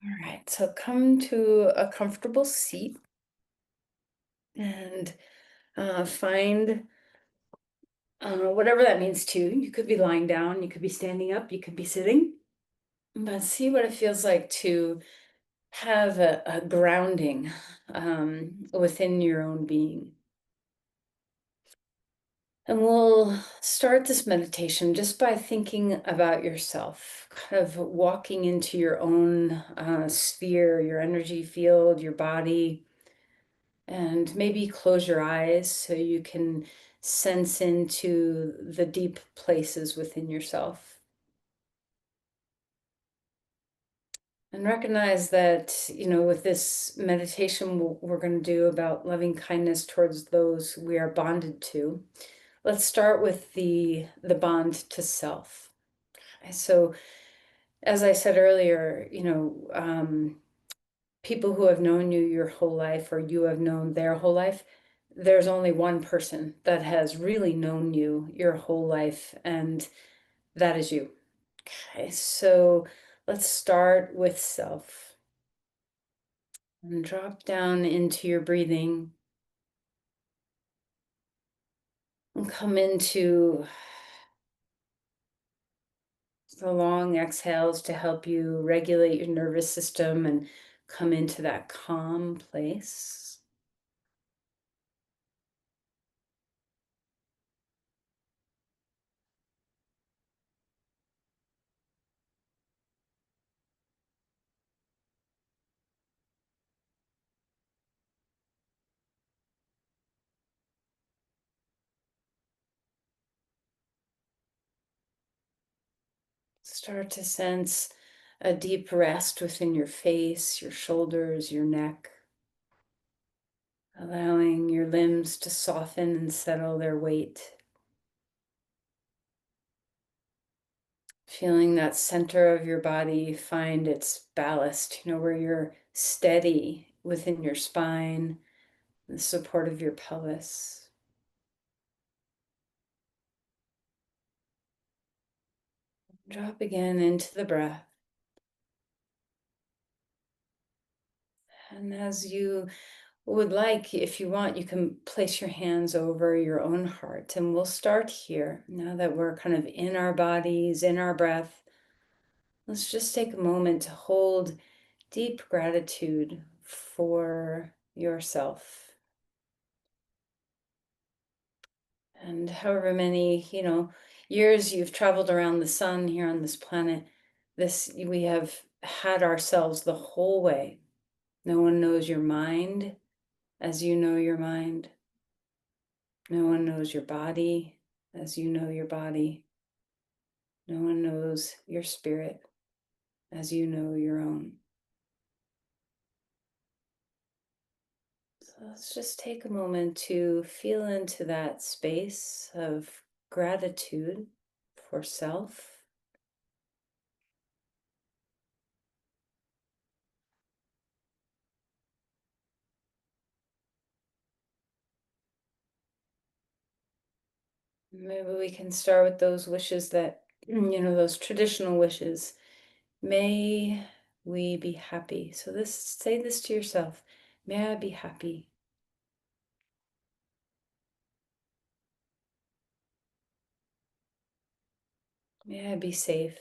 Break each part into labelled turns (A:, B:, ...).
A: All right, so come to a comfortable seat and find whatever that means to you. You could be lying down, you could be standing up, you could be sitting, but see what it feels like to have a grounding within your own being. And we'll start this meditation just by thinking about yourself, kind of walking into your own sphere, your energy field, your body. And maybe close your eyes so you can sense into the deep places within yourself. And recognize that, with this meditation we're going to do about loving kindness towards those we are bonded to, let's start with the bond to self. So, as I said earlier, people who have known you your whole life or you have known their whole life, there's only one person that has really known you your whole life, and that is you. Okay, so let's start with self and drop down into your breathing and come into the long exhales to help you regulate your nervous system and come into that calm place. Start to sense a deep rest within your face, your shoulders, your neck, allowing your limbs to soften and settle their weight. Feeling that center of your body find its ballast, where you're steady within your spine, the support of your pelvis. Drop again into the breath. And as you would like, if you want, you can place your hands over your own heart. And we'll start here. Now that we're kind of in our bodies, in our breath, let's just take a moment to hold deep gratitude for yourself. And however many, years you've traveled around the sun here on this planet, we have had ourselves the whole way. No one knows your mind as you know your mind. No one knows your body as you know your body. No one knows your spirit as you know your own. So let's just take a moment to feel into that space of gratitude for self. Maybe we can start with those wishes that, those traditional wishes. May we be happy. So say this to yourself. May I be happy. May I be safe.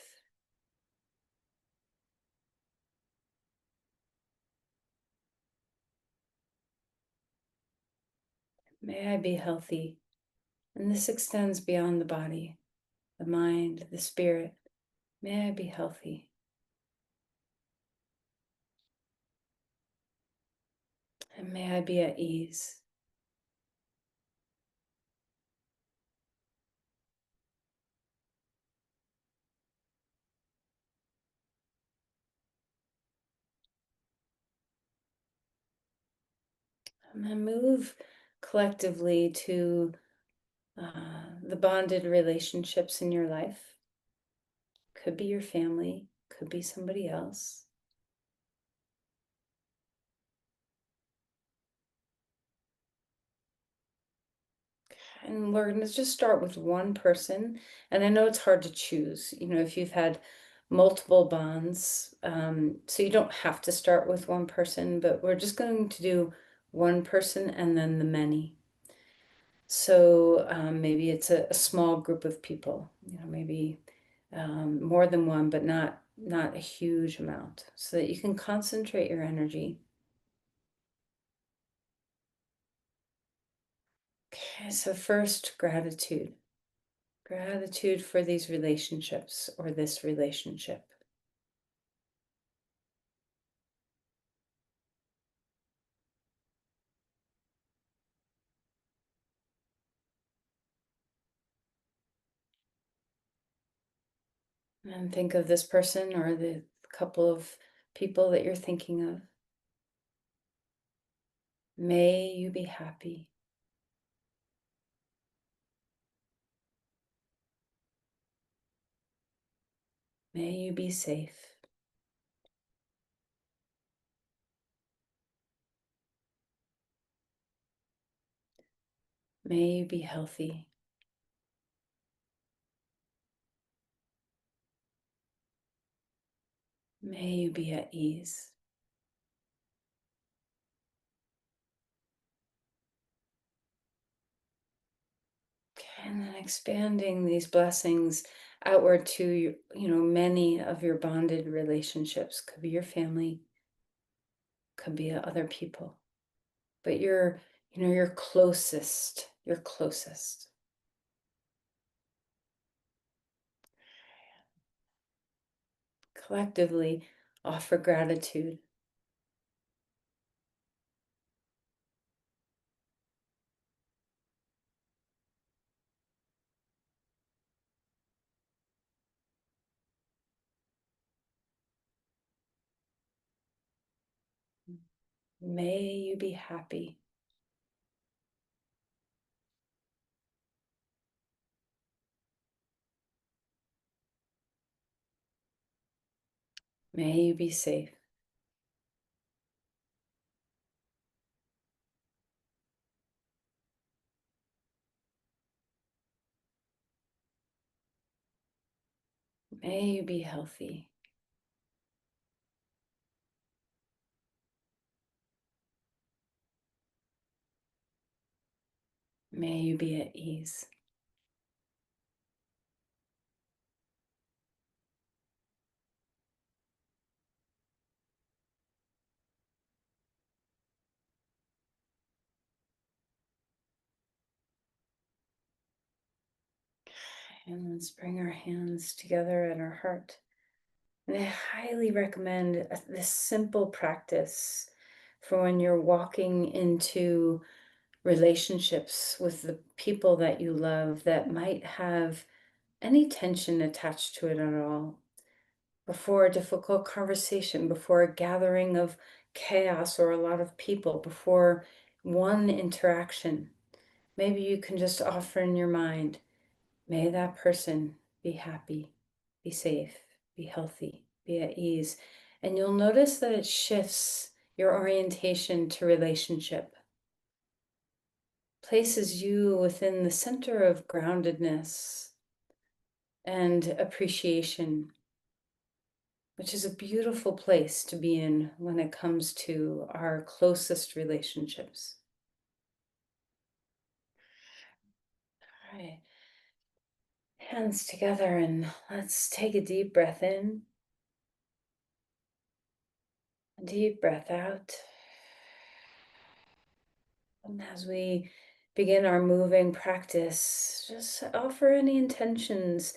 A: May I be healthy. And this extends beyond the body, the mind, the spirit. May I be healthy. And may I be at ease. And then move collectively to the bonded relationships in your life. Could be your family, could be somebody else. And we're going to just start with one person. And I know it's hard to choose. If you've had multiple bonds. So you don't have to start with one person, but we're just going to do one person and then the many. So maybe it's a small group of people, maybe more than one, but not a huge amount, so that you can concentrate your energy. Okay, so first, gratitude. Gratitude for these relationships or this relationship. And think of this person or the couple of people that you're thinking of. May you be happy. May you be safe. May you be healthy. May you be at ease. Okay, and then expanding these blessings outward to many of your bonded relationships. Could be your family, could be other people, but your closest, your closest. Collectively offer gratitude. May you be happy. May you be safe. May you be healthy. May you be at ease. And let's bring our hands together at our heart. And I highly recommend this simple practice for when you're walking into relationships with the people that you love that might have any tension attached to it at all. Before a difficult conversation, before a gathering of chaos or a lot of people, before one interaction, maybe you can just offer in your mind, may that person be happy, be safe, be healthy, be at ease. And you'll notice that it shifts your orientation to relationship, places you within the center of groundedness and appreciation, which is a beautiful place to be in when it comes to our closest relationships. All right, hands together and let's take a deep breath in, a deep breath out. And as we begin our moving practice, just offer any intentions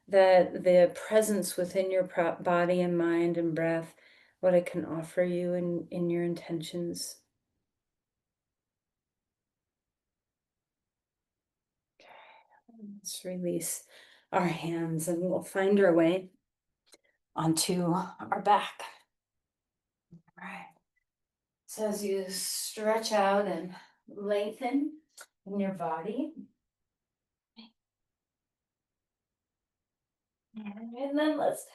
A: that the presence within your body and mind and breath, what it can offer you in your intentions. Let's release our hands and we'll find our way onto our back. All right. So as you stretch out and lengthen in your body, and then let's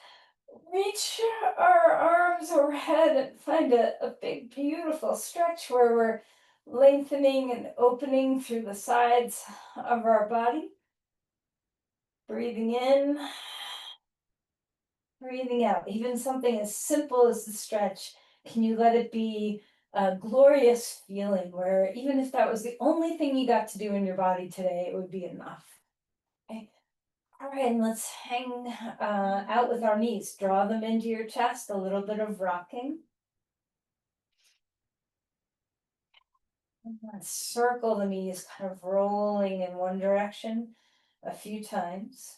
A: reach our arms overhead and find a big, beautiful stretch where we're lengthening and opening through the sides of our body. Breathing in Breathing out, even something as simple as the stretch, can you let it be a glorious feeling where even if that was the only thing you got to do in your body today, it would be enough. Okay. All right, and let's hang out with our knees. Draw them into your chest, a little bit of rocking. And let's circle the knees, kind of rolling in one direction a few times.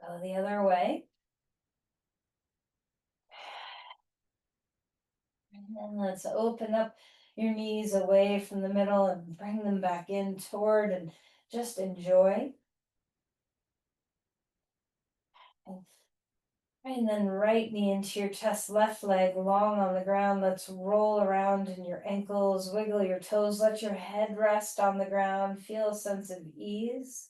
A: Go the other way. And then let's open up your knees away from the middle and bring them back in toward and just enjoy. And and then right knee into your chest, left leg long on the ground. Let's roll around in your ankles, wiggle your toes, let your head rest on the ground. Feel a sense of ease.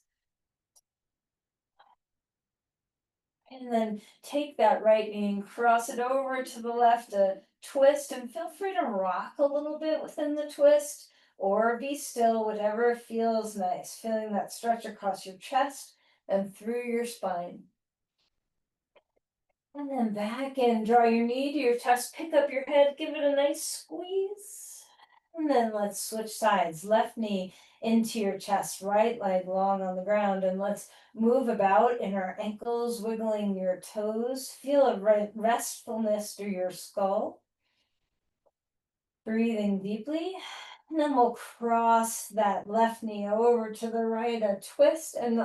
A: And then take that right knee and cross it over to the left, a twist, and feel free to rock a little bit within the twist or be still, whatever feels nice. Feeling that stretch across your chest and through your spine. And then back in, draw your knee to your chest, pick up your head, give it a nice squeeze. And then let's switch sides. Left knee into your chest, right leg long on the ground. And let's move about in our ankles, wiggling your toes. Feel a restfulness through your skull. Breathing deeply. And then we'll cross that left knee over to the right, a twist. And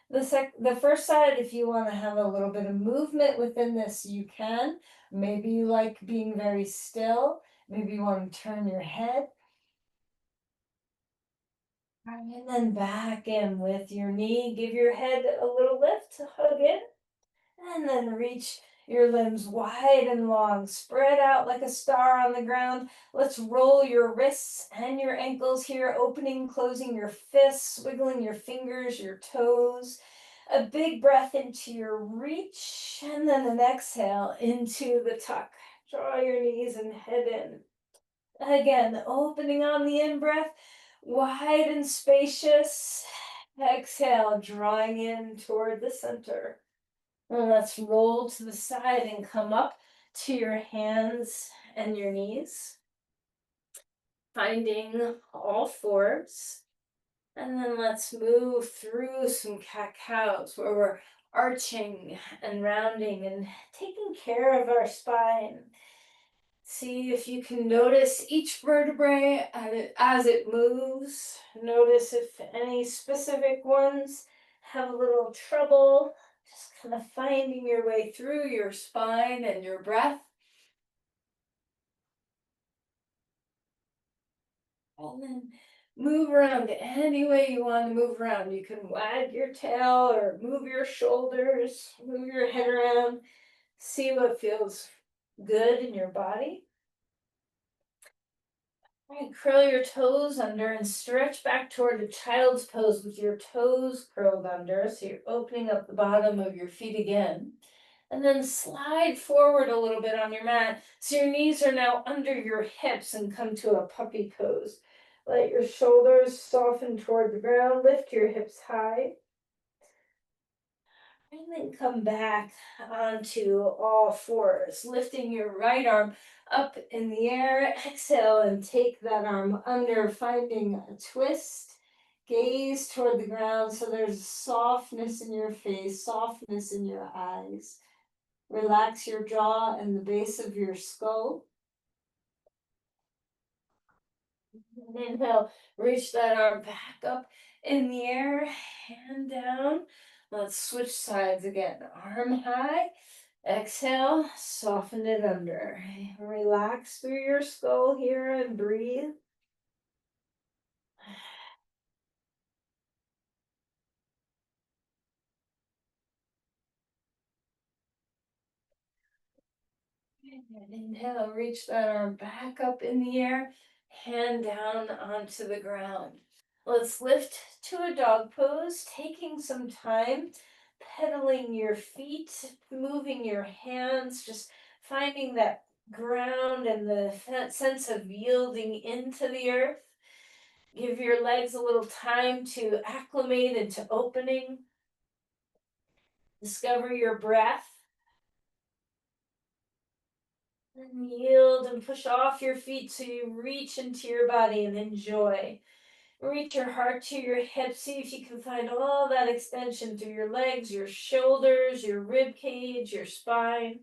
A: the first side, if you want to have a little bit of movement within this, you can. Maybe you like being very still. Maybe you want to turn your head. And then back in with your knee. Give your head a little lift to hug in. And then reach your limbs wide and long. Spread out like a star on the ground. Let's roll your wrists and your ankles here, opening, closing your fists, wiggling your fingers, your toes. A big breath into your reach, and then an exhale into the tuck. Draw your knees and head in. Again, opening on the in breath, wide and spacious. Exhale, drawing in toward the center. And let's roll to the side and come up to your hands and your knees. Finding all fours. And then let's move through some cat-cows where we're arching and rounding and taking care of our spine. See if you can notice each vertebrae as it moves. Notice if any specific ones have a little trouble. Just kind of finding your way through your spine and your breath. And then move around any way you want to move around. You can wag your tail or move your shoulders, move your head around. See what feels good in your body. All right, curl your toes under and stretch back toward a child's pose with your toes curled under. So you're opening up the bottom of your feet again. And then slide forward a little bit on your mat. So your knees are now under your hips and come to a puppy pose. Let your shoulders soften toward the ground. Lift your hips high. And then come back onto all fours, lifting your right arm up in the air. Exhale and take that arm under, finding a twist. Gaze toward the ground so there's softness in your face, softness in your eyes. Relax your jaw and the base of your skull. Inhale, reach that arm back up in the air, hand down. Let's switch sides again. Arm high. Exhale, soften it under. Relax through your skull here and breathe. And inhale, reach that arm back up in the air, hand down onto the ground. Let's lift to a dog pose, taking some time, pedaling your feet, moving your hands, just finding that ground and that sense of yielding into the earth. Give your legs a little time to acclimate into opening.
B: Discover your breath. And yield and push off your feet so you reach into your body and enjoy. Reach your heart to your hips. See if you can find all that extension through your legs, your shoulders, your rib cage, your spine.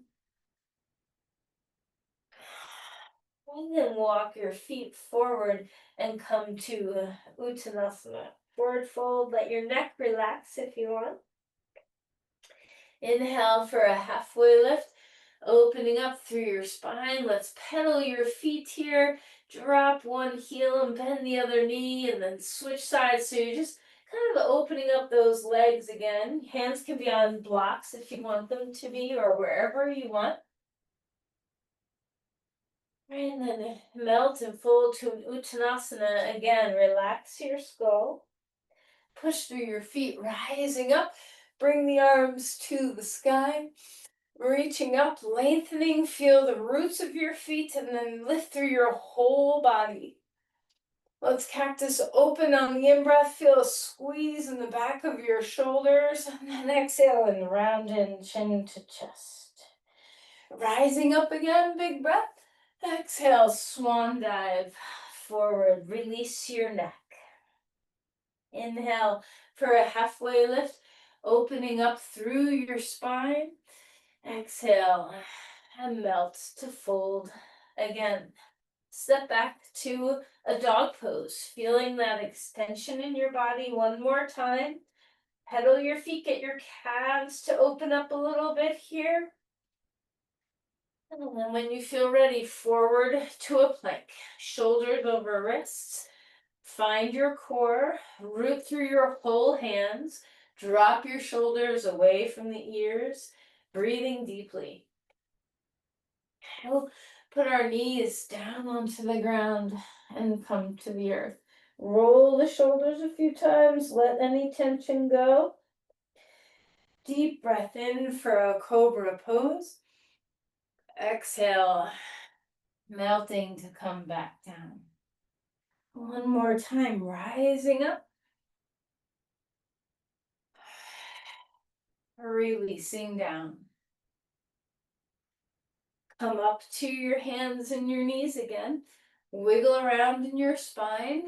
B: And then walk your feet forward and come to Uttanasana. Forward fold, let your neck relax if you want. Inhale for a halfway lift, opening up through your spine. Let's pedal your feet here. Drop one heel and bend the other knee, and then switch sides. So you're just kind of opening up those legs again. Hands can be on blocks if you want them to be, or wherever you want. And then melt and fold to an Uttanasana. Again, relax your skull. Push through your feet, rising up. Bring the arms to the sky. Reaching up, lengthening. Feel the roots of your feet and then lift through your whole body. Let's cactus open on the in-breath. Feel a squeeze in the back of your shoulders. And then exhale and round in chin to chest. Rising up again, big breath. Exhale, swan dive forward. Release your neck. Inhale for a halfway lift, opening up through your spine. Exhale and melt to fold again. Step back to a dog pose, feeling that extension in your body one more time. Pedal your feet, get your calves to open up a little bit here. And then when you feel ready, forward to a plank, shoulders over wrists. Find your core, root through your whole hands, drop your shoulders away from the ears, breathing deeply. We'll put our knees down onto the ground and come to the earth. Roll the shoulders a few times, let any tension go. Deep breath in for a cobra pose. Exhale, melting to come back down. One more time, rising up. Releasing down. Come up to your hands and your knees again. Wiggle around in your spine.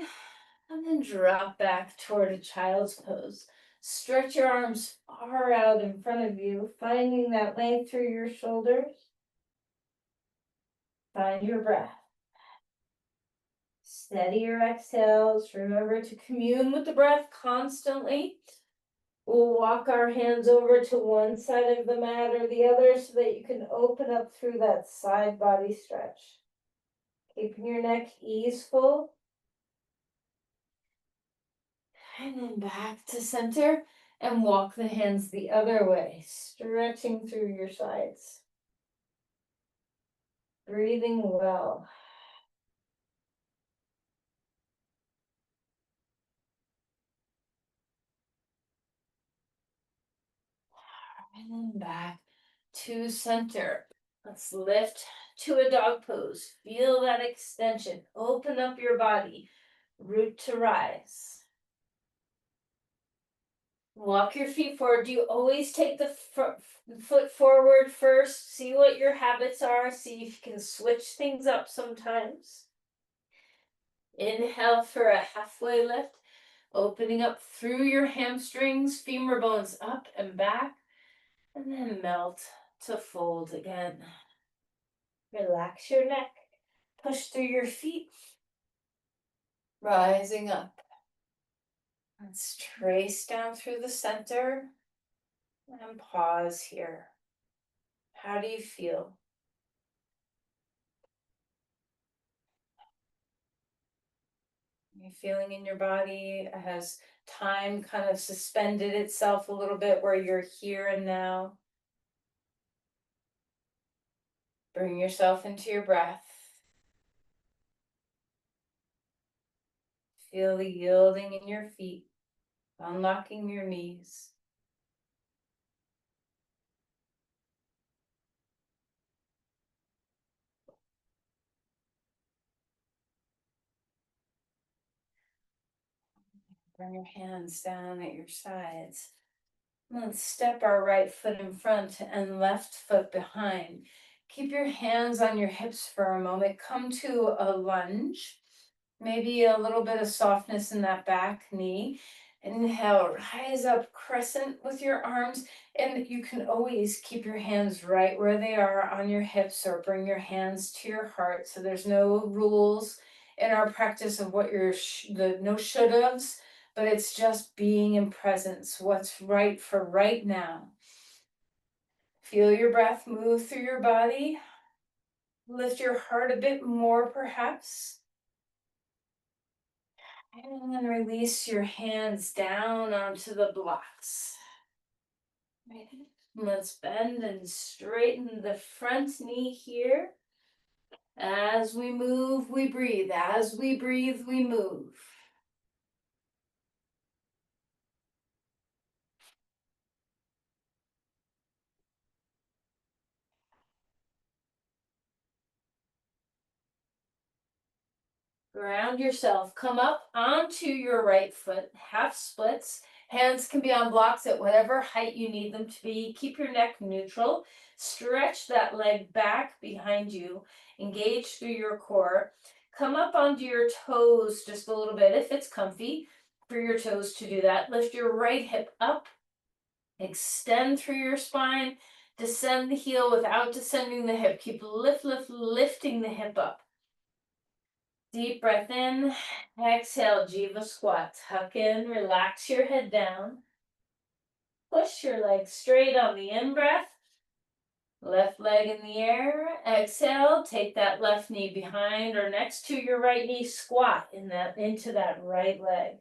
B: And then drop back toward a child's pose. Stretch your arms far out in front of you, finding that length through your shoulders. Find your breath. Steady your exhales. Remember to commune with the breath constantly. We'll walk our hands over to one side of the mat or the other so that you can open up through that side body stretch. Keeping your neck easeful. And then back to center and walk the hands the other way, stretching through your sides. Breathing well. And then back to center. Let's lift to a dog pose. Feel that extension. Open up your body. Root to rise. Walk your feet forward. Do you always take the foot forward first? See what your habits are. See if you can switch things up sometimes. Inhale for a halfway lift. Opening up through your hamstrings, femur bones up and back. And then melt to fold again. Relax your neck. Push through your feet. Rising up. Let's trace down through the center and pause here. How do you feel? Are you feeling in your body? Has time kind of suspended itself a little bit where you're here and now? Bring yourself into your breath. Feel the yielding in your feet, unlocking your knees. Bring your hands down at your sides. Let's step our right foot in front and left foot behind. Keep your hands on your hips for a moment. Come to a lunge. Maybe a little bit of softness in that back knee. Inhale, rise up crescent with your arms, and you can always keep your hands right where they are on your hips or bring your hands to your heart. So there's no rules in our practice of what your the no should haves, but it's just being in presence, what's right for right now. Feel your breath move through your body. Lift your heart a bit more, perhaps. And then release your hands down onto the blocks. Right. Let's bend and straighten the front knee here. As we move, we breathe. As we breathe, we move. Ground yourself. Come up onto your right foot, half splits. Hands can be on blocks at whatever height you need them to be. Keep your neck neutral. Stretch that leg back behind you. Engage through your core. Come up onto your toes just a little bit if it's comfy for your toes to do that. Lift your right hip up. Extend through your spine. Descend the heel without descending the hip. Keep lifting the hip up. Deep breath in, exhale, Jiva squat. Tuck in, relax your head down. Push your legs straight on the in-breath. Left leg in the air. Exhale, take that left knee behind or next to your right knee. Squat into that right leg.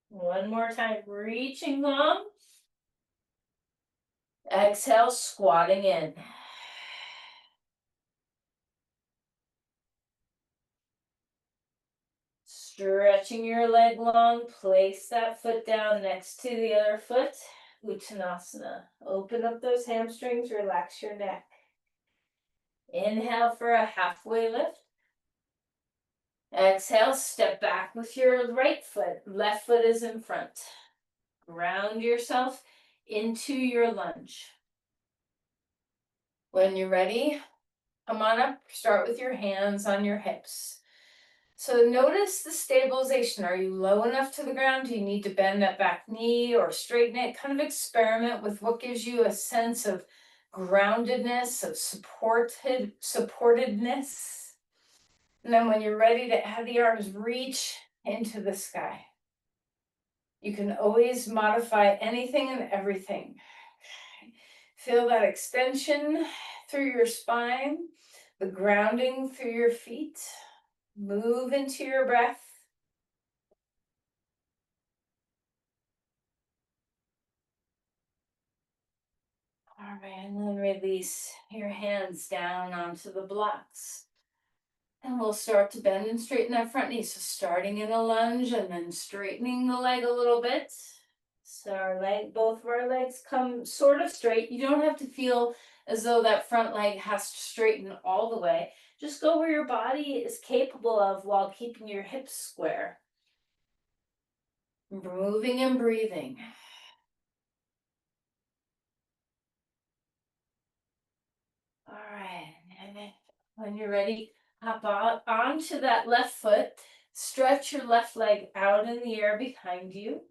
B: One more time, reaching long. Exhale, squatting in. Stretching your leg long, place that foot down next to the other foot. Uttanasana. Open up those hamstrings, relax your neck. Inhale for a halfway lift. Exhale, step back with your right foot. Left foot is in front. Ground yourself into your lunge. When you're ready, come on up. Start with your hands on your hips. So notice the stabilization. Are you low enough to the ground? Do you need to bend that back knee or straighten it? Kind of experiment with what gives you a sense of groundedness, of supportedness. And then when you're ready to have the arms reach into the sky. You can always modify anything and everything. Feel that extension through your spine, the grounding through your feet. Move into your breath. All right, and then release your hands down onto the blocks. And we'll start to bend and straighten that front knee. So starting in a lunge and then straightening the leg a little bit. So both of our legs come sort of straight. You don't have to feel as though that front leg has to straighten all the way. Just go where your body is capable of while keeping your hips square. Moving and breathing. All right, and then when you're ready, hop on onto that left foot. Stretch your left leg out in the air behind you.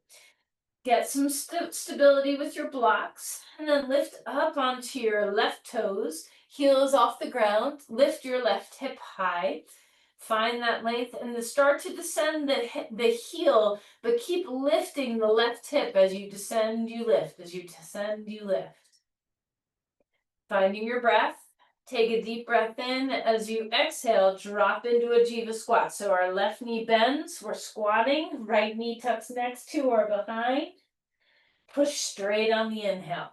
B: Get some stability with your blocks, and then lift up onto your left toes, heels off the ground. Lift your left hip high. Find that length and then start to descend the heel, but keep lifting the left hip as you descend, you lift. As you descend, you lift. Finding your breath. Take a deep breath in. As you exhale, drop into a Jiva squat. So our left knee bends, we're squatting, right knee tucks next to or behind. Push straight on the inhale.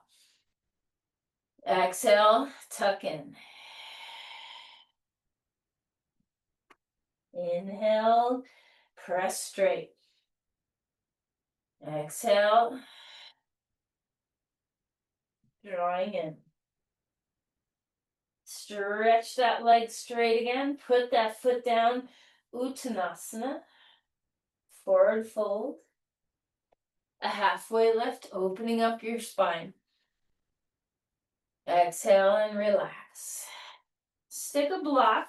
B: Exhale, tuck in. Inhale, press straight. Exhale, drawing in. Stretch that leg straight again. Put that foot down. Uttanasana. Forward fold. A halfway lift, opening up your spine. Exhale and relax. Stick a block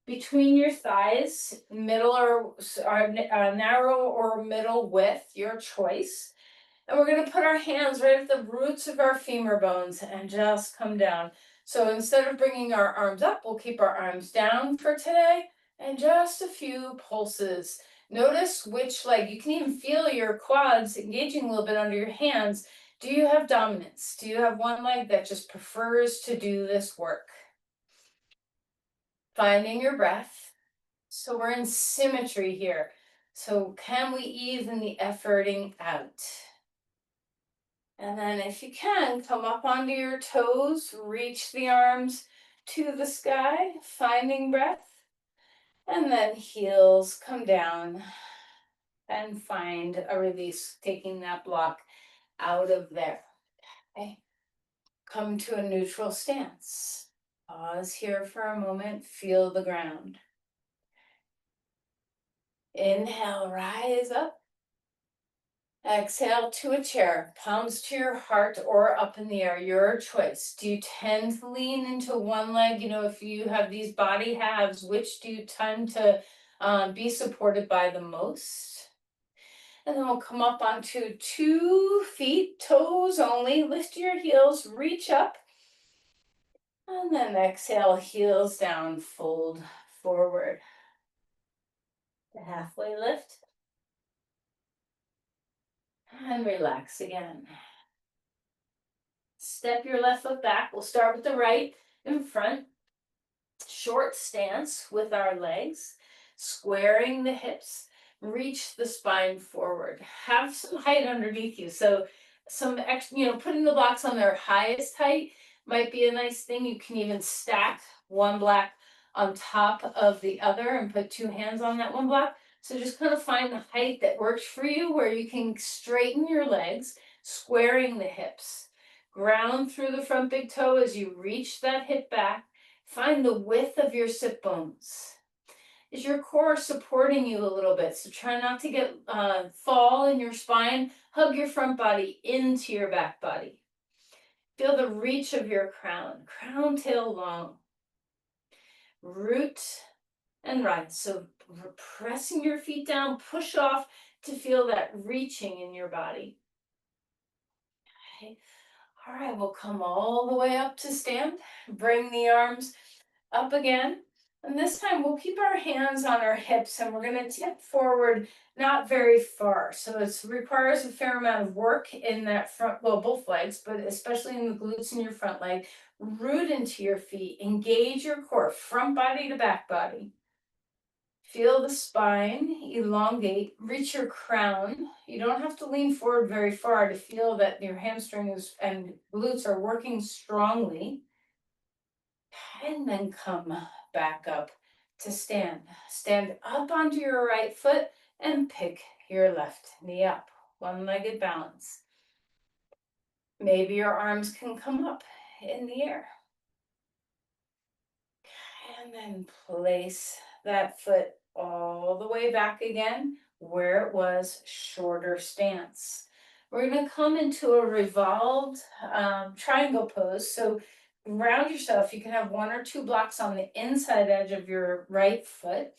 B: between your thighs, middle or narrow or middle width, your choice. And we're going to put our hands right at the roots of our femur bones and just come down. So instead of bringing our arms up, we'll keep our arms down for today and just a few pulses. Notice which leg. You can even feel your quads engaging a little bit under your hands. Do you have dominance? Do you have one leg that just prefers to do this work? Finding your breath. So we're in symmetry here. So can we even the efforting out? And then if you can, come up onto your toes, reach the arms to the sky, finding breath. And then heels come down and find a release, taking that block out of there. Okay. Come to a neutral stance. Pause here for a moment, feel the ground. Inhale, rise up. Exhale to a chair, palms to your heart or up in the air, your choice. Do you tend to lean into one leg? You know, if you have these body halves, which do you tend to be supported by the most? And then we'll come up onto 2 feet, toes only. Lift your heels, reach up. And then exhale, heels down, fold forward. The halfway lift. And relax again. Step your left foot back. We'll start with the right in front. Short stance with our legs, squaring the hips, reach the spine forward. Have some height underneath you. So some extra, putting the blocks on their highest height might be a nice thing. You can even stack one block on top of the other and put 2 hands on that one block. So just kind of find the height that works for you where you can straighten your legs, squaring the hips. Ground through the front big toe as you reach that hip back. Find the width of your sit bones. Is your core supporting you a little bit? So try not to get fall in your spine. Hug your front body into your back body. Feel the reach of your crown. Crown tail long. Root and rise. So pressing your feet down, push off to feel that reaching in your body. Okay. All right, we'll come all the way up to stand. Bring the arms up again. And this time we'll keep our hands on our hips and we're going to tip forward not very far. So it requires a fair amount of work in that front, well, both legs, but especially in the glutes in your front leg. Root into your feet, engage your core, front body to back body. Feel the spine elongate, reach your crown. You don't have to lean forward very far to feel that your hamstrings and glutes are working strongly. And then come back up to stand. Stand up onto your right foot and pick your left knee up. One-legged balance. Maybe your arms can come up in the air. And then place that foot all the way back again where it was, shorter stance. We're going to come into a revolved triangle pose. So round yourself. You can have 1 or 2 blocks on the inside edge of your right foot.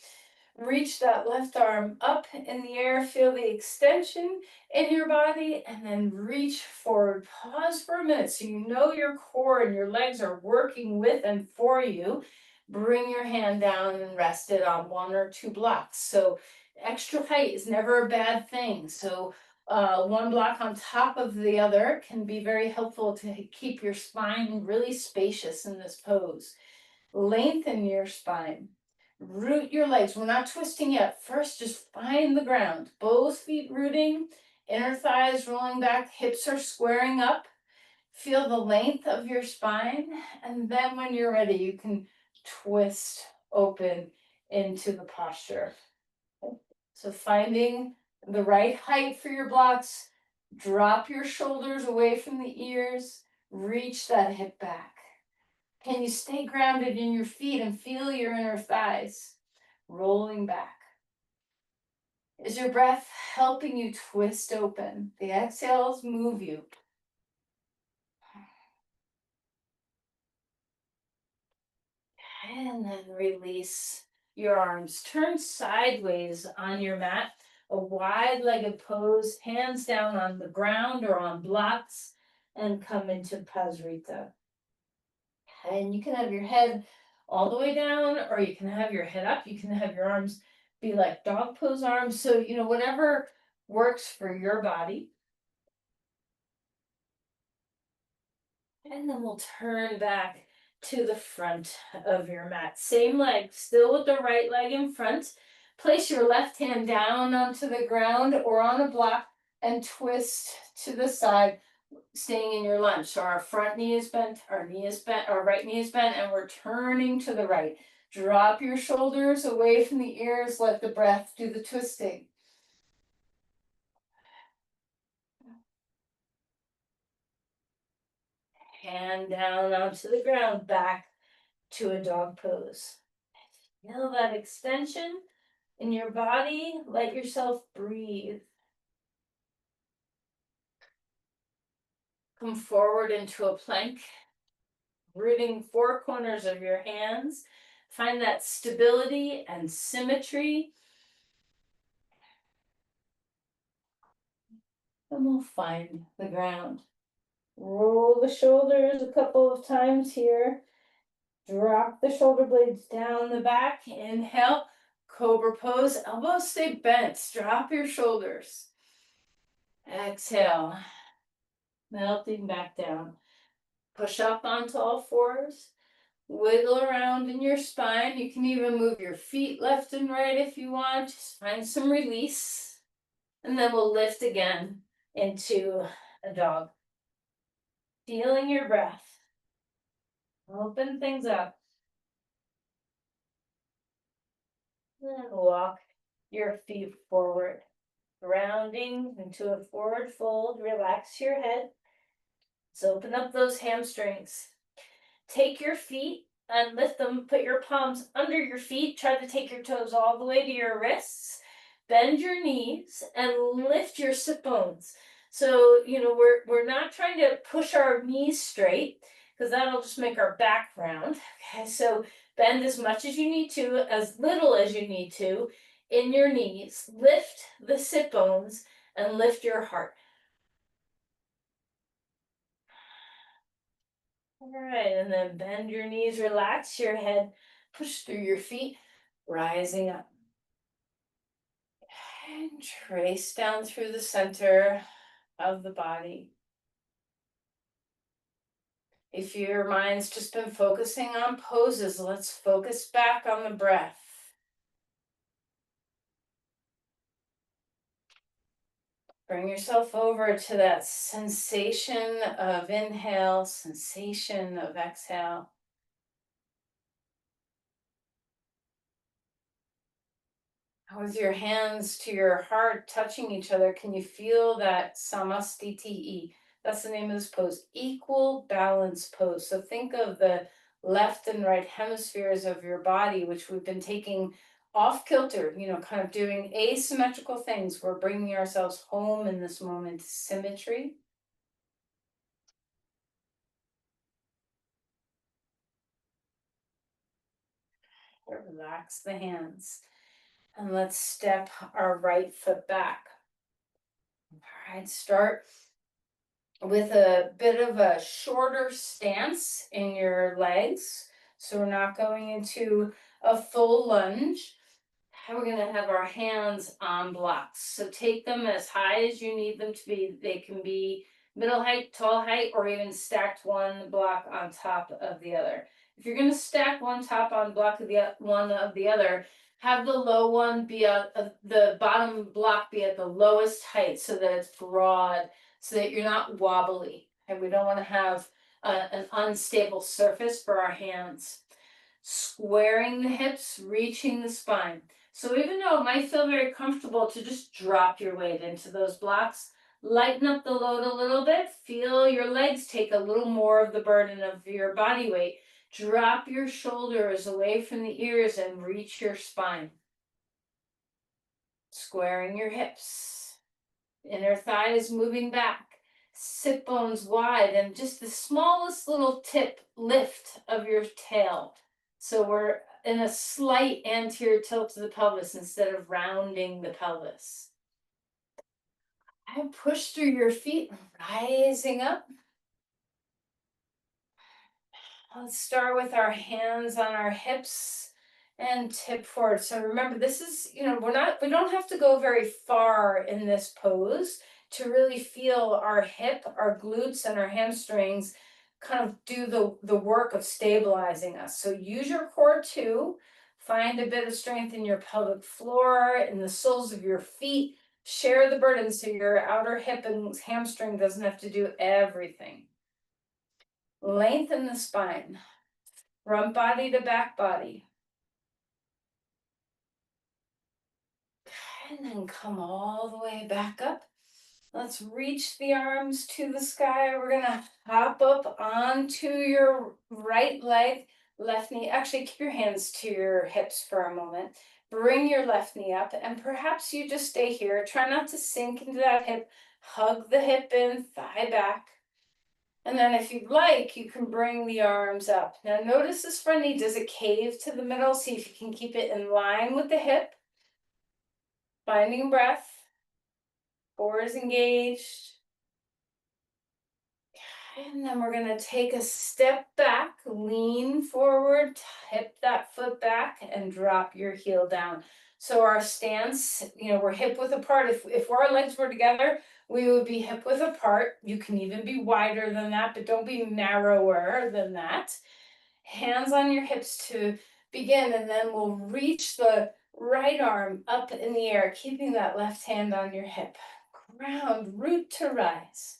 B: Reach that left arm up in the air. Feel the extension in your body and then reach forward. Pause for a minute so you know your core and your legs are working with and for you. Bring your hand down and rest it on 1 or 2 blocks. So extra height is never a bad thing. So 1 block on top of the other can be very helpful to keep your spine really spacious in this pose. Lengthen your spine. Root your legs. We're not twisting yet. First, just find the ground. Both feet rooting, inner thighs rolling back, hips are squaring up. Feel the length of your spine. And then when you're ready, you can twist open into the posture. So finding the right height for your blocks, drop your shoulders away from the ears, reach that hip back. Can you stay grounded in your feet and feel your inner thighs rolling back? Is your breath helping you twist open? The exhales move you. And then release your arms. Turn sideways on your mat, a wide-legged pose, hands down on the ground or on blocks, and come into Prasarita. And you can have your head all the way down, or you can have your head up. You can have your arms be like dog pose arms. So, whatever works for your body. And then we'll turn back to the front of your mat. Same leg, still with the right leg in front. Place your left hand down onto the ground or on a block and twist to the side, staying in your lunge. So our front knee is bent, our knee is bent, our right knee is bent, and we're turning to the right. Drop your shoulders away from the ears, let the breath do the twisting. Hand down onto the ground, back to a dog pose. Feel that extension in your body. Let yourself breathe. Come forward into a plank, rooting four corners of your hands. Find that stability and symmetry. And we'll find the ground. Roll the shoulders a couple of times here. Drop the shoulder blades down the back. Inhale, cobra pose. Elbows stay bent. Drop your shoulders. Exhale, melting back down. Push up onto all fours. Wiggle around in your spine. You can even move your feet left and right if you want. Just find some release. And then we'll lift again into a dog. Feeling your breath. Open things up. And walk your feet forward. Grounding into a forward fold. Relax your head. Let's open up those hamstrings. Take your feet and lift them. Put your palms under your feet. Try to take your toes all the way to your wrists. Bend your knees and lift your sit bones. So, we're not trying to push our knees straight because that'll just make our back round. Okay, so bend as much as you need to, as little as you need to in your knees. Lift the sit bones and lift your heart. All right, and then bend your knees, relax your head, push through your feet, rising up. And trace down through the center of the body. If your mind's just been focusing on poses, let's focus back on the breath. Bring yourself over to that sensation of inhale, sensation of exhale. With your hands to your heart touching each other, can you feel that samastiti? That's the name of this pose, equal balance pose. So think of the left and right hemispheres of your body, which we've been taking off kilter, kind of doing asymmetrical things. We're bringing ourselves home in this moment, symmetry. Relax the hands. And let's step our right foot back. All right, start with a bit of a shorter stance in your legs. So we're not going into a full lunge. And we're going to have our hands on blocks. So take them as high as you need them to be. They can be middle height, tall height, or even stacked one block on top of the other. If you're going to stack one top on block of the other, have the low one be the bottom block be at the lowest height so that it's broad, so that you're not wobbly. And we don't want to have an unstable surface for our hands. Squaring the hips, reaching the spine. So even though it might feel very comfortable to just drop your weight into those blocks, lighten up the load a little bit. Feel your legs take a little more of the burden of your body weight. Drop your shoulders away from the ears and reach your spine. Squaring your hips. Inner thigh is moving back. Sit bones wide and just the smallest little tip lift of your tail. So we're in a slight anterior tilt to the pelvis instead of rounding the pelvis. And push through your feet, rising up. Let's start with our hands on our hips and tip forward. So remember, this is, we don't have to go very far in this pose to really feel our hip, our glutes, and our hamstrings kind of do the work of stabilizing us. So use your core too. Find a bit of strength in your pelvic floor, in the soles of your feet. Share the burden so your outer hip and hamstring doesn't have to do everything. Lengthen the spine, front body to back body. And then come all the way back up. Let's reach the arms to the sky. We're gonna hop up onto your right leg, left knee. Actually, keep your hands to your hips for a moment. Bring your left knee up, and perhaps you just stay here. Try not to sink into that hip. Hug the hip in, thigh back. And then if you'd like, you can bring the arms up. Now notice this front knee, does it cave to the middle? See if you can keep it in line with the hip. Finding breath. Core is engaged. And then we're gonna take a step back, lean forward, tip that foot back, and drop your heel down. So our stance, we're hip width apart. If our legs were together, we would be hip width apart. You can even be wider than that, but don't be narrower than that. Hands on your hips to begin, and then we'll reach the right arm up in the air, keeping that left hand on your hip. Ground, root to rise.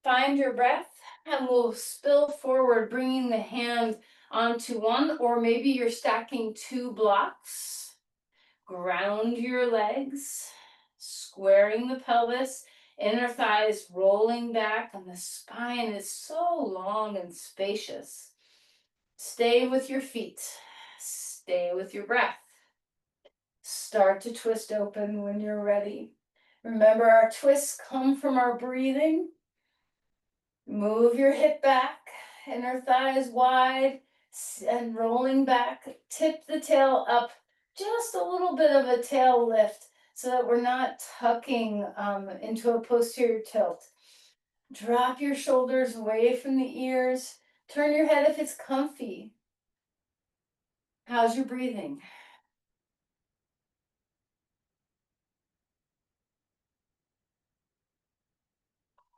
B: Find your breath, and we'll spill forward, bringing the hand onto one, or maybe you're stacking two blocks. Ground your legs, squaring the pelvis, inner thighs rolling back, and the spine is so long and spacious. Stay with your feet. Stay with your breath. Start to twist open when you're ready. Remember, our twists come from our breathing. Move your hip back, inner thighs wide, and rolling back. Tip the tail up, just a little bit of a tail lift so that we're not tucking into a posterior tilt. Drop your shoulders away from the ears. Turn your head if it's comfy. How's your breathing?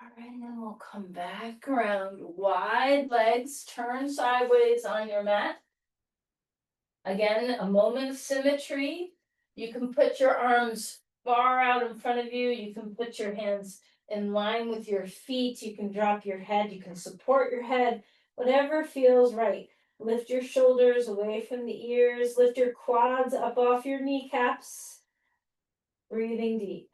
B: All right, and then we'll come back around. Wide legs, turn sideways on your mat. Again, a moment of symmetry. You can put your arms far out in front of you. You can put your hands in line with your feet. You can drop your head. You can support your head, whatever feels right. Lift your shoulders away from the ears. Lift your quads up off your kneecaps. Breathing deep.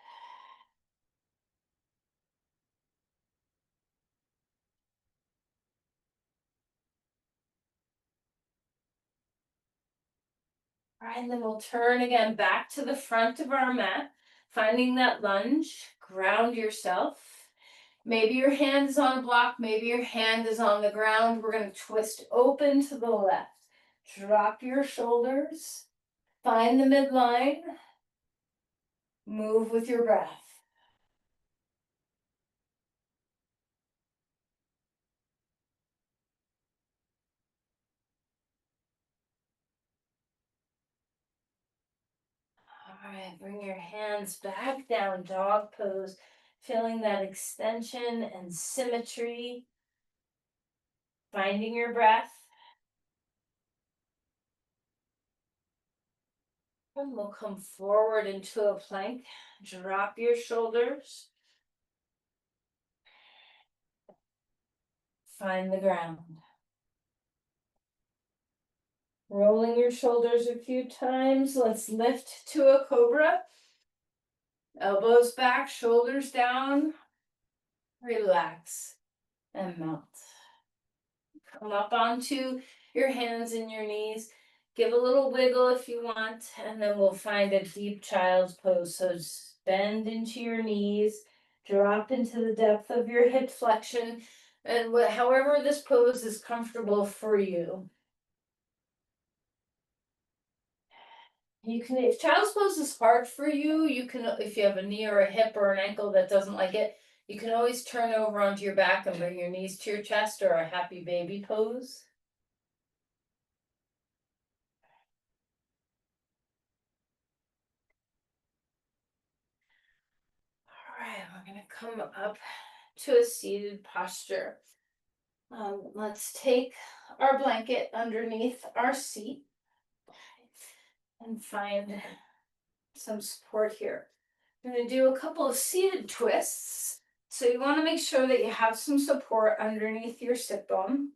B: All right, and then we'll turn again back to the front of our mat, finding that lunge. Ground yourself. Maybe your hand is on a block, maybe your hand is on the ground. We're going to twist open to the left. Drop your shoulders. Find the midline. Move with your breath. All right, bring your hands back down, dog pose, feeling that extension and symmetry. Finding your breath. And we'll come forward into a plank. Drop your shoulders. Find the ground. Rolling your shoulders a few times. Let's lift to a cobra. Elbows back, shoulders down. Relax and melt. Come up onto your hands and your knees. Give a little wiggle if you want, and then we'll find a deep child's pose. So just bend into your knees, drop into the depth of your hip flexion, and however this pose is comfortable for you. You can, if child's pose is hard for you, you can, if you have a knee or a hip or an ankle that doesn't like it, you can always turn over onto your back and bring your knees to your chest, or a happy baby pose. All right, we're gonna come up to a seated posture. Let's take our blanket underneath our seat and find some support here. I'm going to do a couple of seated twists. So you want to make sure that you have some support underneath your sit bone.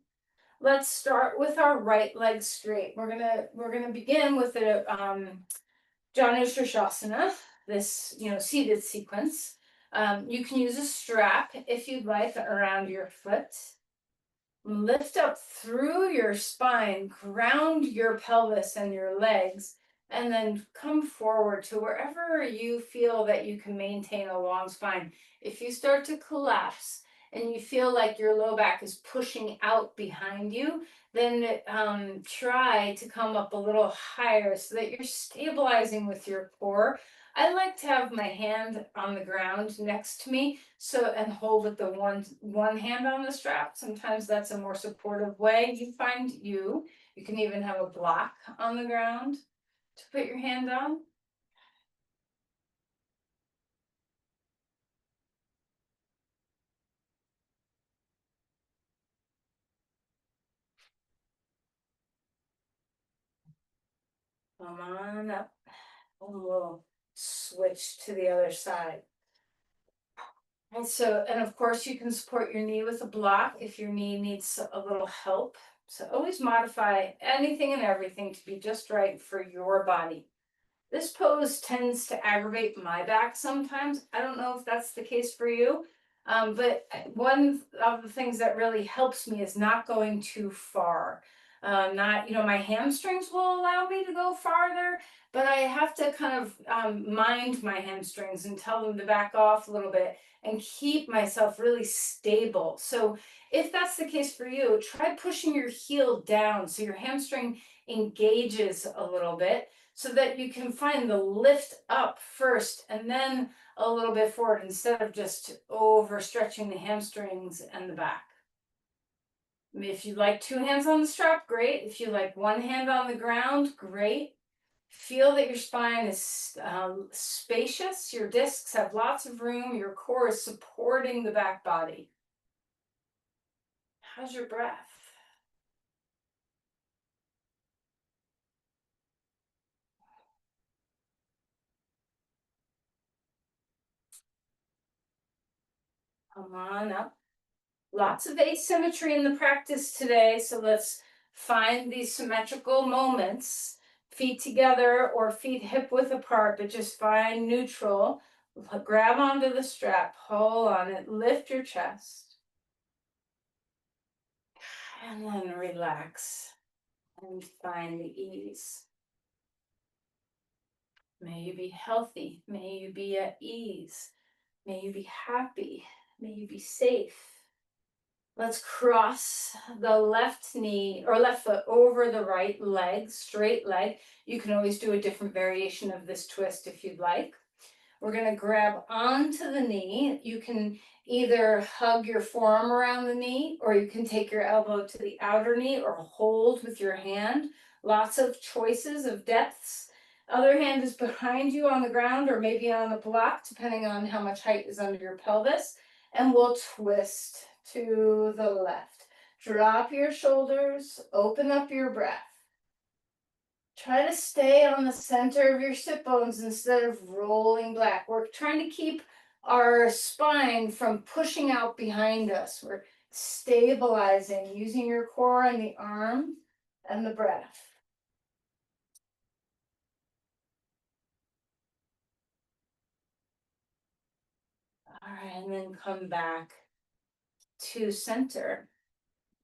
B: Let's start with our right leg straight. We're gonna begin with the Janu Shirshasana, this seated sequence. You can use a strap if you'd like around your foot. Lift up through your spine, ground your pelvis and your legs, and then come forward to wherever you feel that you can maintain a long spine. If you start to collapse and you feel like your low back is pushing out behind you, then try to come up a little higher so that you're stabilizing with your core. I like to have my hand on the ground next to me, so, and hold with the one hand on the strap. Sometimes that's a more supportive way. You can even have a block on the ground to put your hand on. Come on up. And we'll switch to the other side. And of course you can support your knee with a block if your knee needs a little help. So always modify anything and everything to be just right for your body. This pose tends to aggravate my back sometimes. I don't know if that's the case for you, but one of the things that really helps me is not going too far. Not, my hamstrings will allow me to go farther, but I have to kind of mind my hamstrings and tell them to back off a little bit and keep myself really stable. So if that's the case for you, try pushing your heel down so your hamstring engages a little bit, so that you can find the lift up first and then a little bit forward instead of just overstretching the hamstrings and the back. If you like two hands on the strap, great. If you like one hand on the ground, great. Feel that your spine is spacious, your discs have lots of room, your core is supporting the back body. How's your breath? Come on up. Lots of asymmetry in the practice today, so let's find these symmetrical moments. Feet together or feet hip width apart, but just find neutral. Grab onto the strap, pull on it, lift your chest. And then relax and find the ease. May you be healthy. May you be at ease. May you be happy. May you be safe. Let's cross the left knee or left foot over the right leg, straight leg. You can always do a different variation of this twist if you'd like. We're going to grab onto the knee. You can either hug your forearm around the knee, or you can take your elbow to the outer knee or hold with your hand. Lots of choices of depths. Other hand is behind you on the ground or maybe on a block, depending on how much height is under your pelvis. And we'll twist to the left. Drop your shoulders, open up your breath. Try to stay on the center of your sit bones instead of rolling back. We're trying to keep our spine from pushing out behind us. We're stabilizing using your core and the arm and the breath. All right, and then come back to center.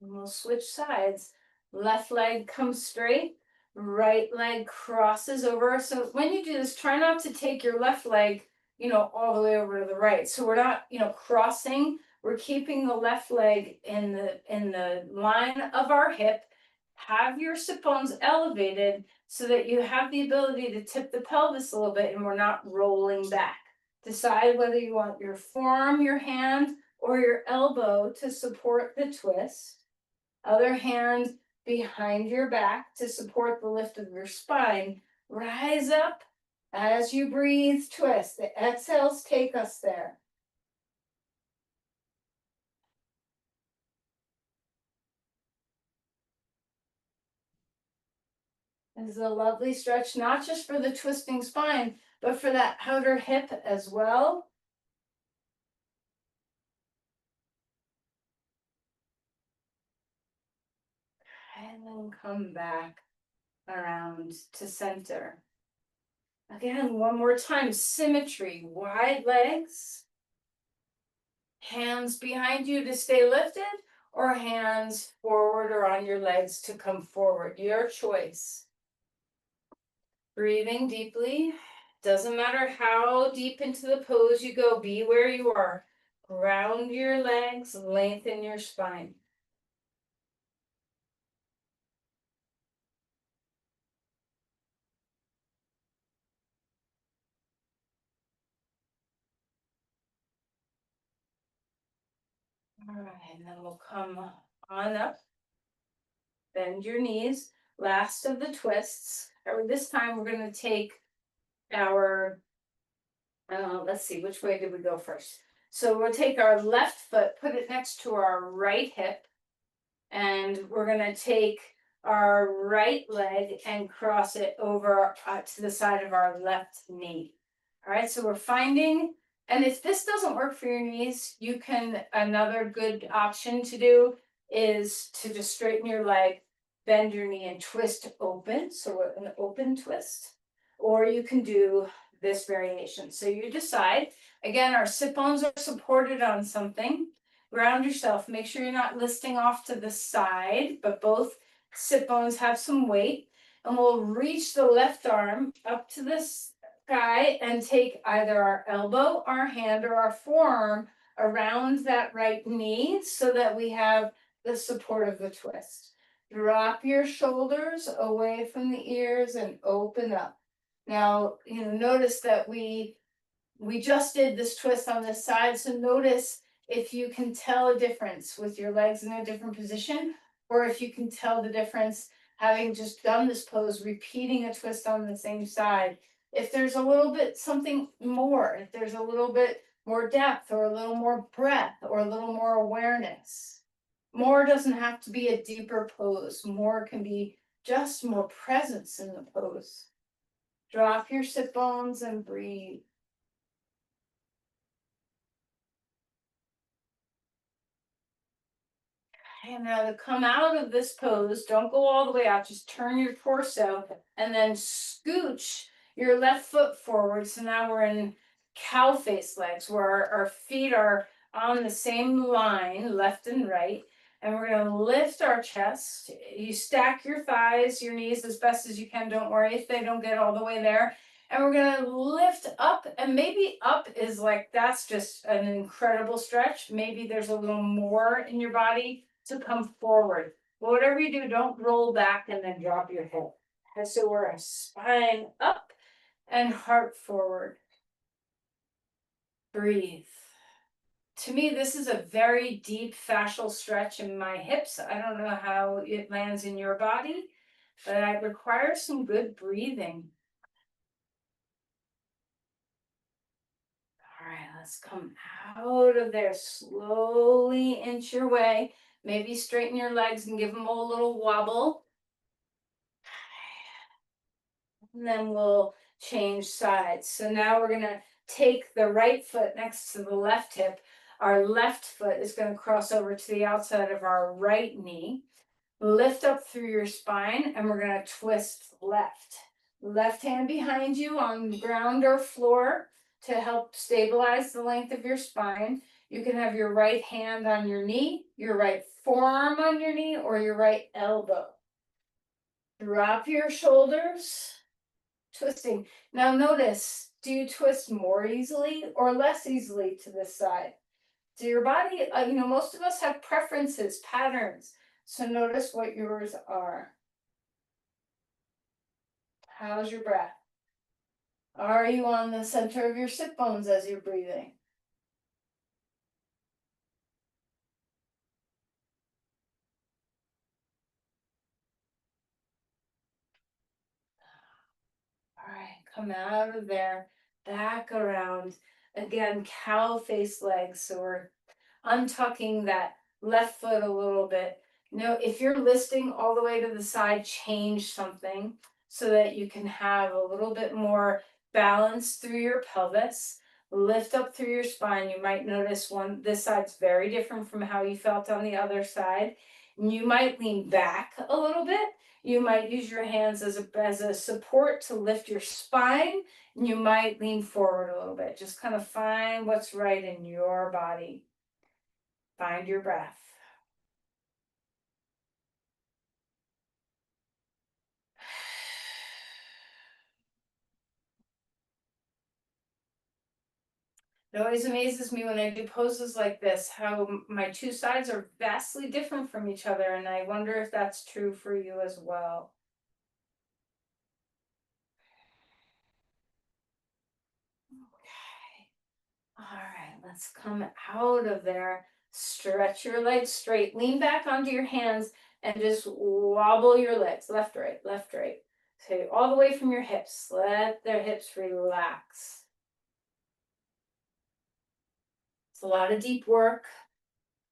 B: And we'll switch sides. Left leg comes straight, right leg crosses over. So when you do this, try not to take your left leg, all the way over to the right. So we're not, crossing. We're keeping the left leg in the line of our hip. Have your sit bones elevated so that you have the ability to tip the pelvis a little bit and we're not rolling back. Decide whether you want your forearm, your hand, or your elbow to support the twist. Other hand behind your back to support the lift of your spine. Rise up as you breathe, twist. The exhales take us there. This is a lovely stretch, not just for the twisting spine, but for that outer hip as well. And then come back around to center. Again, one more time, symmetry, wide legs. Hands behind you to stay lifted, or hands forward or on your legs to come forward. Your choice. Breathing deeply. Doesn't matter how deep into the pose you go, be where you are. Ground your legs, lengthen your spine. All right, and then we'll come on up. Bend your knees. Last of the twists. Or this time we're going to take our, let's see, which way did we go first? So we'll take our left foot, put it next to our right hip, and we're going to take our right leg and cross it over to the side of our left knee. All right, so we're finding, and if this doesn't work for your knees, another good option to do is to just straighten your leg, bend your knee and twist open. So an open twist, or you can do this variation. So you decide. Again, our sit bones are supported on something. Ground yourself. Make sure you're not listing off to the side, but both sit bones have some weight. And we'll reach the left arm up to the sky and take either our elbow, our hand, or our forearm around that right knee so that we have the support of the twist. Drop your shoulders away from the ears and open up. Now, notice that we just did this twist on this side, so notice if you can tell a difference with your legs in a different position, or if you can tell the difference having just done this pose, repeating a twist on the same side. If there's a little bit something more, if there's a little bit more depth or a little more breath or a little more awareness. More doesn't have to be a deeper pose. More can be just more presence in the pose. Drop your sit bones and breathe. And now to come out of this pose, don't go all the way out, just turn your torso and then scooch your left foot forward. So now we're in cow face legs where our feet are on the same line, left and right. And we're going to lift our chest. You stack your thighs, your knees as best as you can. Don't worry if they don't get all the way there. And we're going to lift up, and maybe up is like, that's just an incredible stretch. Maybe there's a little more in your body to come forward. But whatever you do, don't roll back and then drop your head. And so we're spine up and heart forward. Breathe. To me, this is a very deep fascial stretch in my hips. I don't know how it lands in your body, but it requires some good breathing. All right, let's come out of there. Slowly inch your way. Maybe straighten your legs and give them a little wobble. And then we'll change sides. So now we're going to take the right foot next to the left hip. Our left foot is going to cross over to the outside of our right knee. Lift up through your spine, and we're going to twist left. Left hand behind you on ground or floor to help stabilize the length of your spine. You can have your right hand on your knee, your right forearm on your knee, or your right elbow. Drop your shoulders, twisting. Now notice, do you twist more easily or less easily to this side? So your body, most of us have preferences, patterns. So notice what yours are. How's your breath? Are you on the center of your sit bones as you're breathing? All right, come out of there, back around. Again, cow face legs. So we're untucking that left foot a little bit. If you're listing all the way to the side, change something so that you can have a little bit more balance through your pelvis. Lift up through your spine. You might notice this side's very different from how you felt on the other side. And you might lean back a little bit. You might use your hands as a support to lift your spine. And you might lean forward a little bit. Just kind of find what's right in your body. Find your breath. It always amazes me when I do poses like this, how my two sides are vastly different from each other, and I wonder if that's true for you as well. Okay. All right, let's come out of there. Stretch your legs straight. Lean back onto your hands and just wobble your legs left, right, left, right. Okay, all the way from your hips. Let their hips relax. It's a lot of deep work.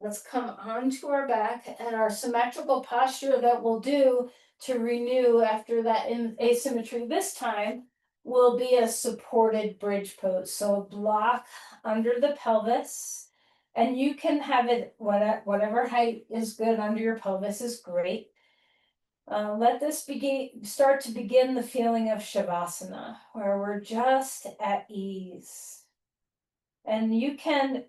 B: Let's come onto our back and our symmetrical posture that we'll do to renew after that asymmetry this time will be a supported bridge pose. So a block under the pelvis, and you can have it whatever height is good under your pelvis is great. Let this start to begin the feeling of Shavasana, where we're just at ease. And you can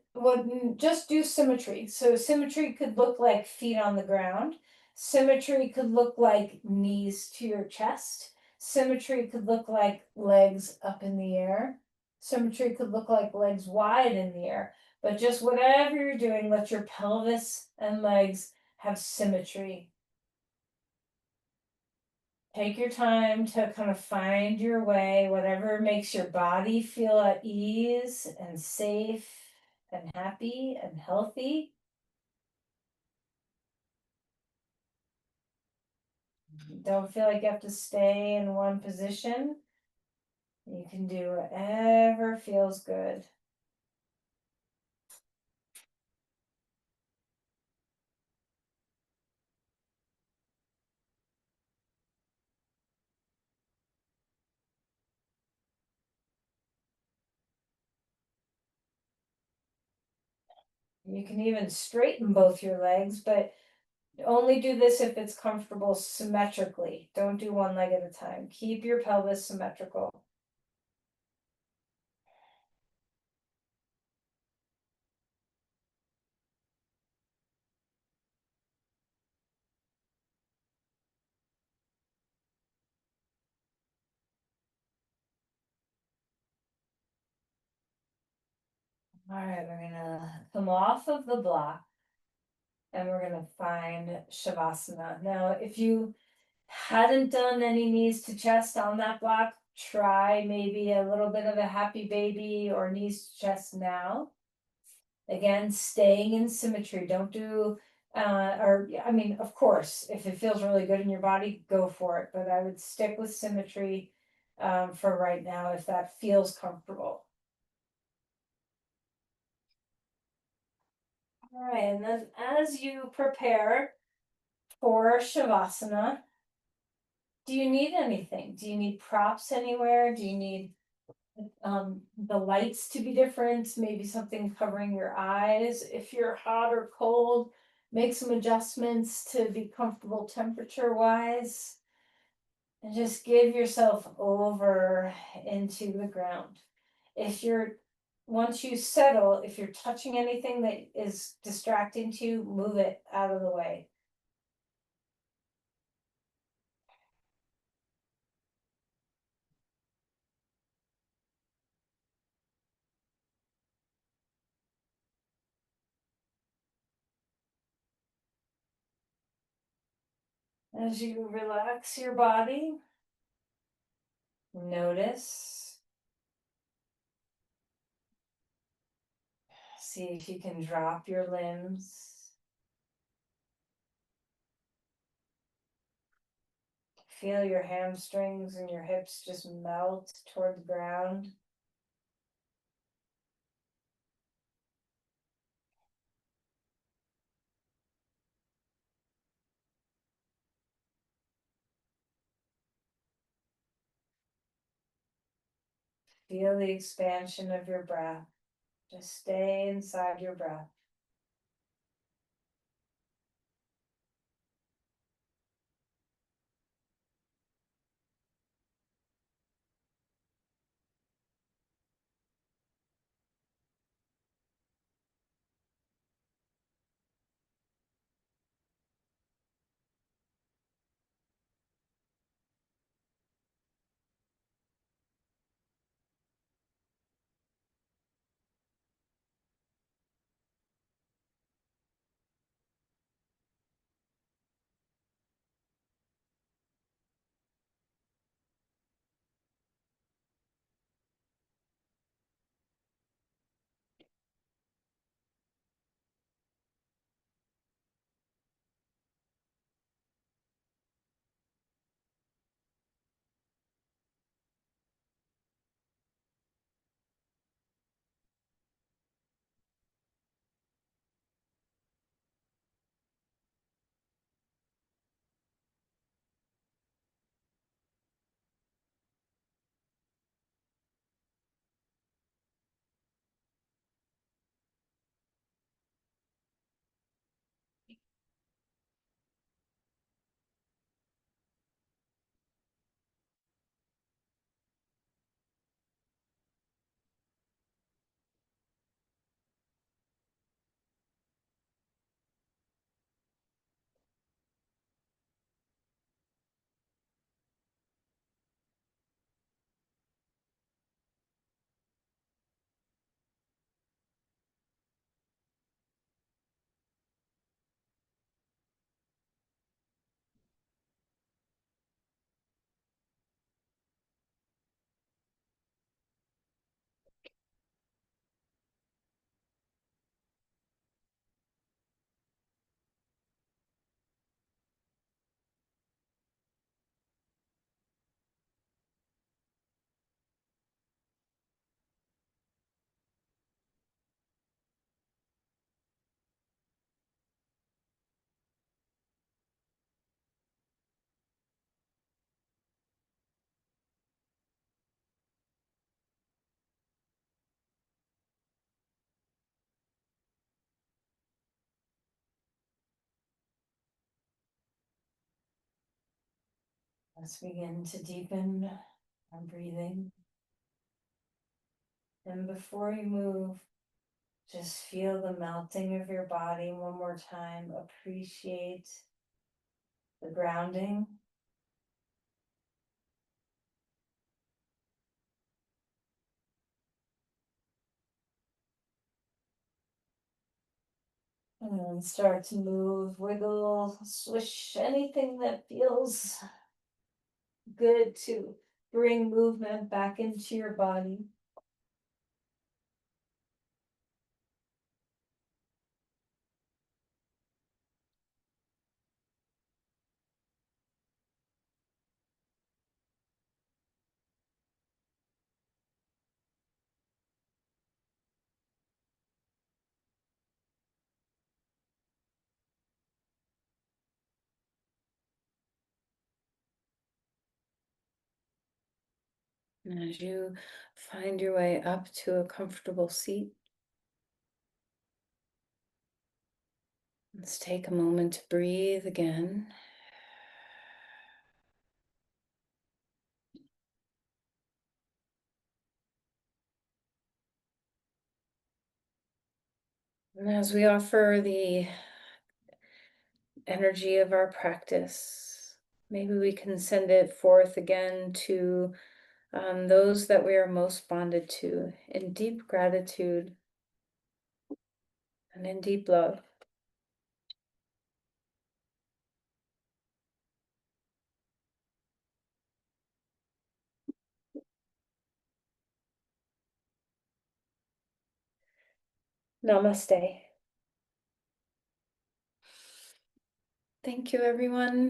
B: just do symmetry. So symmetry could look like feet on the ground. Symmetry could look like knees to your chest. Symmetry could look like legs up in the air. Symmetry could look like legs wide in the air. But just whatever you're doing, let your pelvis and legs have symmetry. Take your time to kind of find your way, whatever makes your body feel at ease and safe and happy and healthy. Don't feel like you have to stay in one position. You can do whatever feels good. You can even straighten both your legs, but only do this if it's comfortable symmetrically. Don't do one leg at a time. Keep your pelvis symmetrical. All right, we're gonna come off of the block and we're gonna find Shavasana. Now, if you hadn't done any knees to chest on that block, try maybe a little bit of a happy baby or knees to chest now. Again, staying in symmetry. Don't do, of course, if it feels really good in your body, go for it. But I would stick with symmetry for right now if that feels comfortable. All right, and then as you prepare for Shavasana, do you need anything? Do you need props anywhere? Do you need the lights to be different? Maybe something covering your eyes? If you're hot or cold, make some adjustments to be comfortable temperature wise. And just give yourself over into the ground. Once you settle, if you're touching anything that is distracting to you, move it out of the way. As you relax your body, notice. See if you can drop your limbs. Feel your hamstrings and your hips just melt toward the ground. Feel the expansion of your breath. Just stay inside your breath. Let's begin to deepen our breathing. And before you move, just feel the melting of your body one more time. Appreciate the grounding. And then start to move, wiggle, swish, anything that feels good to bring movement back into your body. And as you find your way up to a comfortable seat, let's take a moment to breathe again. And as we offer the energy of our practice, maybe we can send it forth again to those that we are most bonded to in deep gratitude and in deep love. Namaste.
A: Thank you, everyone.